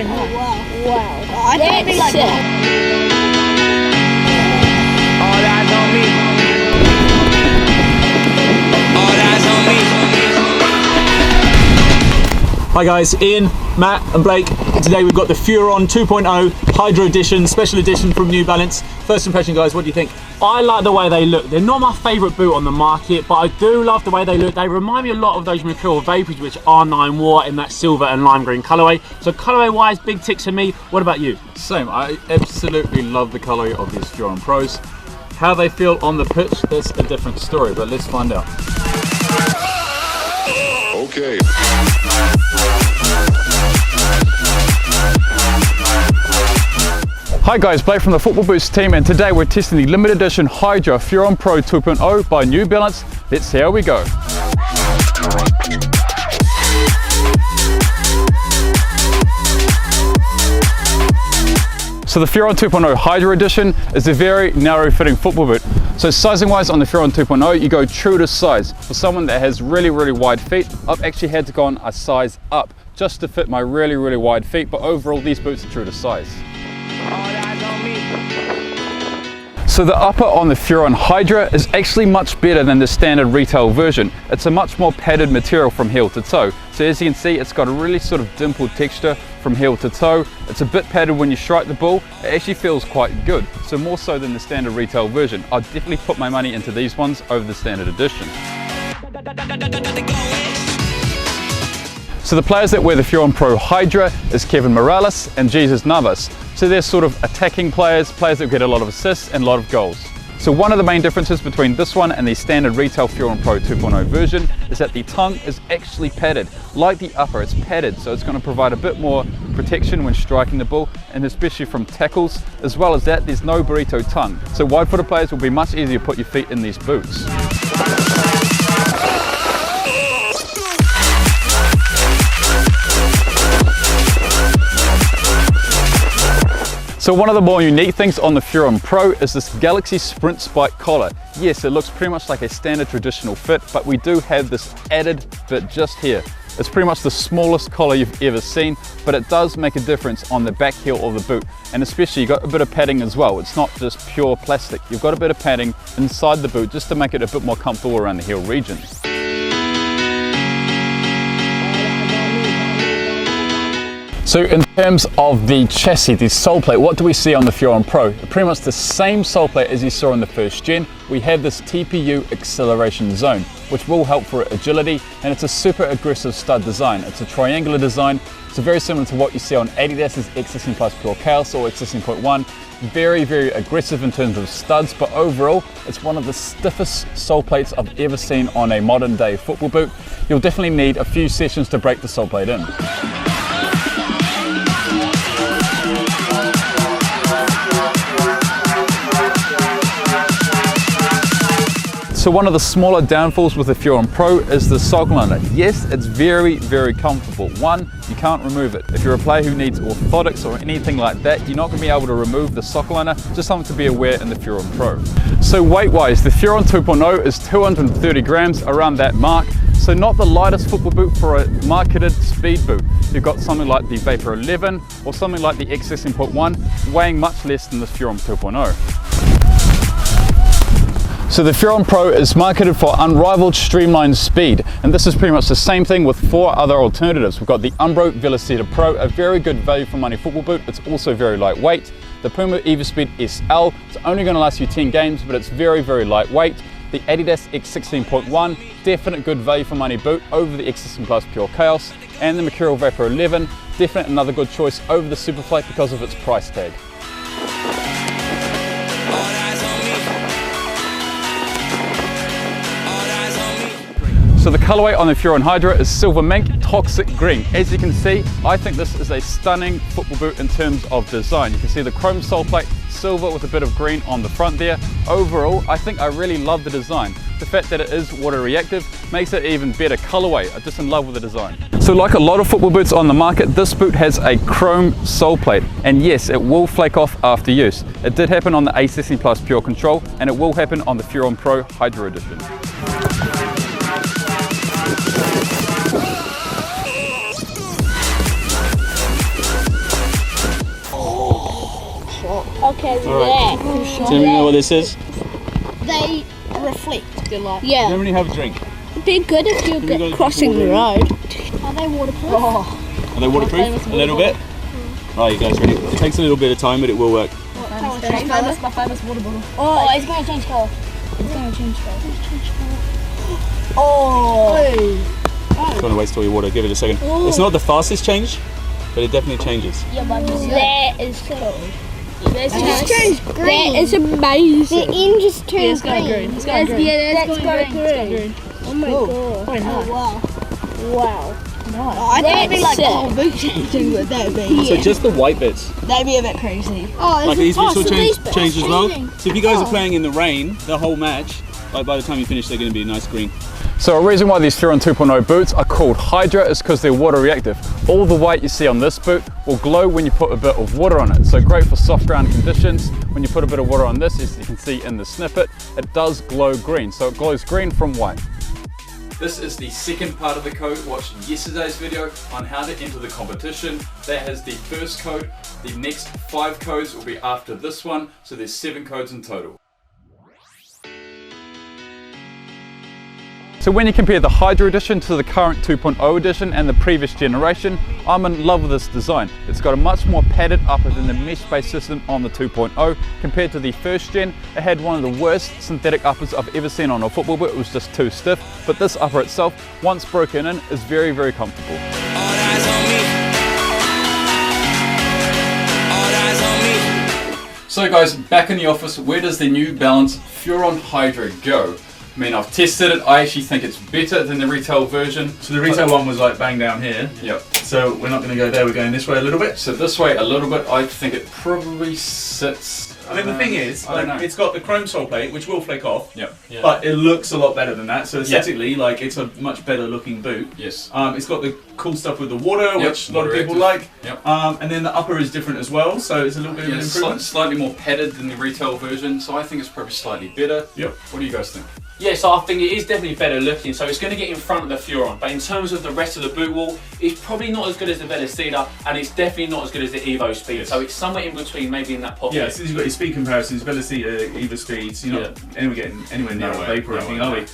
in. Oh, wow. Wow. I thought it'd be like that. All eyes on me. All eyes on me. Hi guys, Ian, Matt and Blake. Today we've got the Furon 2.0 Hydra Edition, special edition from New Balance. First impression guys, what do you think? I like the way they look. They're not my favourite boot on the market, but I do love the way they look. They remind me a lot of those Mercurial Vapors, which R9 wore in that silver and lime green colourway. So colourway wise, big ticks for me. What about you? Same, I absolutely love the colour of these Furon Pros. How they feel on the pitch, that's a different story, but let's find out. Okay. Hi guys, Blake from the Football Boots team, and today we're testing the limited edition Hydra Furon Pro 2.0 by New Balance. Let's see how we go. So the Furon 2.0 Hydra Edition is a very narrow fitting football boot. So sizing wise on the Furon 2.0, you go true to size. For someone that has really wide feet, I've actually had to go on a size up just to fit my really wide feet, but overall these boots are true to size. So the upper on the Furon Hydra is actually much better than the standard retail version. It's a much more padded material from heel to toe. So as you can see, it's got a really sort of dimpled texture from heel to toe. It's a bit padded when you strike the ball. It actually feels quite good. So more so than the standard retail version. I'd definitely put my money into these ones over the standard edition. So the players that wear the Furon Pro Hydra is Kevin Morales and Jesus Navas. So they're sort of attacking players that get a lot of assists and a lot of goals. So one of the main differences between this one and the standard retail Furon Pro 2.0 version is that the tongue is actually padded. Like the upper, it's padded, so it's going to provide a bit more protection when striking the ball, and especially from tackles. As well as that, there's no burrito tongue. So wide-footed players will be much easier to put your feet in these boots. So one of the more unique things on the Furon Pro is this Galaxy Sprint Spike collar. Yes, it looks pretty much like a standard traditional fit, but we do have this added bit just here. It's pretty much the smallest collar you've ever seen, but it does make a difference on the back heel of the boot. And especially you've got a bit of padding as well. It's not just pure plastic. You've got a bit of padding inside the boot just to make it a bit more comfortable around the heel region. So in terms of the chassis, the sole plate, what do we see on the Furon Pro? Pretty much the same sole plate as you saw in the first gen. We have this TPU acceleration zone, which will help for agility, and it's a super aggressive stud design. It's a triangular design. It's very similar to what you see on Adidas's X16 Plus Pure Chaos or X16.1. Very aggressive in terms of studs, but overall it's one of the stiffest sole plates I've ever seen on a modern day football boot. You'll definitely need a few sessions to break the sole plate in. So one of the smaller downfalls with the Furon Pro is the sock liner. Yes, it's very comfortable. One, you can't remove it. If you're a player who needs orthotics or anything like that, you're not going to be able to remove the sock liner. Just something to be aware in the Furon Pro. So weight-wise, the Furon 2.0 is 230 grams, around that mark. So not the lightest football boot for a marketed speed boot. You've got something like the Vapor 11 or something like the X16.1 weighing much less than the Furon 2.0. So the Furon Pro is marketed for unrivaled streamlined speed, and this is pretty much the same thing with 4 other alternatives. We've got the Umbro Velocita Pro, a very good value for money football boot. It's also very lightweight. The Puma EvoSpeed SL, it's only going to last you 10 games, but it's very lightweight. The Adidas X16.1, definite good value for money boot over the X16 Plus Pure Chaos, and the Mercurial Vapor 11, definitely another good choice over the Superflake because of its price tag. So the colorway on the Furon Hydra is Silver Mink Toxic Green. As you can see, I think this is a stunning football boot in terms of design. You can see the chrome sole plate, silver with a bit of green on the front there. Overall, I think I really love the design. The fact that it is water reactive makes it even better colorway. I'm just in love with the design. So like a lot of football boots on the market, this boot has a chrome sole plate, and yes, it will flake off after use. It did happen on the A16 Plus Pure Control, and it will happen on the Furon Pro Hydra Edition. Okay, Alright. there. Does anybody know what this is? They reflect. Does Yeah. anybody have a drink? Be good if you're you guys crossing the water? road. Are they waterproof? Are they waterproof? A little bit? Right, you guys ready? It takes a little bit of time, but it will work. My famous water bottle. Oh, it's going to change colour. It's going to change colour. Oh. Trying to waste all your water. Give it a second. It's not the fastest change, but it definitely changes. Yeah, but that is cool. It's changed green. That is amazing. The end just turned green. It's got green. Yeah, that's got green. Oh my god. Very nice. Wow. I think it'd be like whole boot changing, would that be? So just the white bits. That'd be a bit crazy. Like these bits will change as well. changing. So if you guys are playing in the rain, the whole match, like by the time you finish, they're going to be a nice green. So a reason why these Furon 2.0 boots are called Hydra is because they're water reactive. All the white you see on this boot will glow when you put a bit of water on it. So great for soft ground conditions. When you put a bit of water on this, as you can see in the snippet, it does glow green. So it glows green from white. This is the second part of the code. Watch yesterday's video on how to enter the competition. That has the first code. The next 5 codes will be after this one. So there's 7 codes in total. So when you compare the Hydra edition to the current 2.0 edition and the previous generation, I'm in love with this design. It's got a much more padded upper than the mesh-based system on the 2.0. Compared to the first gen, it had one of the worst synthetic uppers I've ever seen on a football boot. It was just too stiff, but this upper itself, once broken in, is very, very comfortable. All eyes on me. All eyes on me. So guys, back in the office, where does the New Balance Furon Hydra go? I mean, I've tested it. I actually think it's better than the retail version. So the retail one was like bang down here. Yep. So we're not going to go there, we're going this way a little bit. So this way a little bit, I think it probably sits... I mean, the thing is, I don't know. it's got the chrome sole plate, which will flake off. Yep. Yeah. But it looks a lot better than that. So aesthetically, like, it's a much better looking boot. Yes. It's got the cool stuff with the water, Yep, which a lot of water people reactive. like. Yep. And then the upper is different as well, so it's a little bit of an improvement. Slightly more padded than the retail version, so I think it's probably slightly better. Yep. What do you guys think? Yeah, so I think it is definitely better looking, so it's going to get in front of the Furon, but in terms of the rest of the boot wall, it's probably not as good as the Velocita, and it's definitely not as good as the Evo Speed, Yes. so it's somewhere in between, maybe in that pocket. Yeah, since you've got your speed comparisons, Velocita, Eva Speeds, you're not getting anywhere near No a way, vapor or no anything, way, are no. we?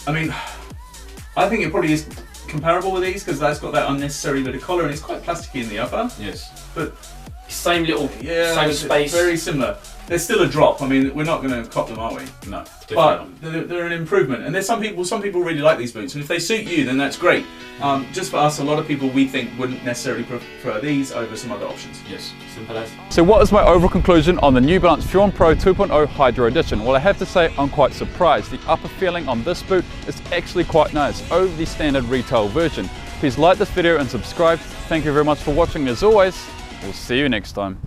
I mean, I think it probably is comparable with these because that's got that unnecessary bit of collar and it's quite plasticky in the upper. Yes. But Same little, yeah, same it's space. very similar. There's still a drop. I mean, we're not going to cop them, are we? No, definitely But not. they're an improvement, and there's some people really like these boots, and if they suit you, then that's great. Just for us, a lot of people we think wouldn't necessarily prefer these over some other options. Yes. Simple as. So what is my overall conclusion on the New Balance Furon Pro 2.0 Hydra Edition? Well, I have to say I'm quite surprised. The upper feeling on this boot is actually quite nice over the standard retail version. Please like this video and subscribe. Thank you very much for watching. As always, we'll see you next time.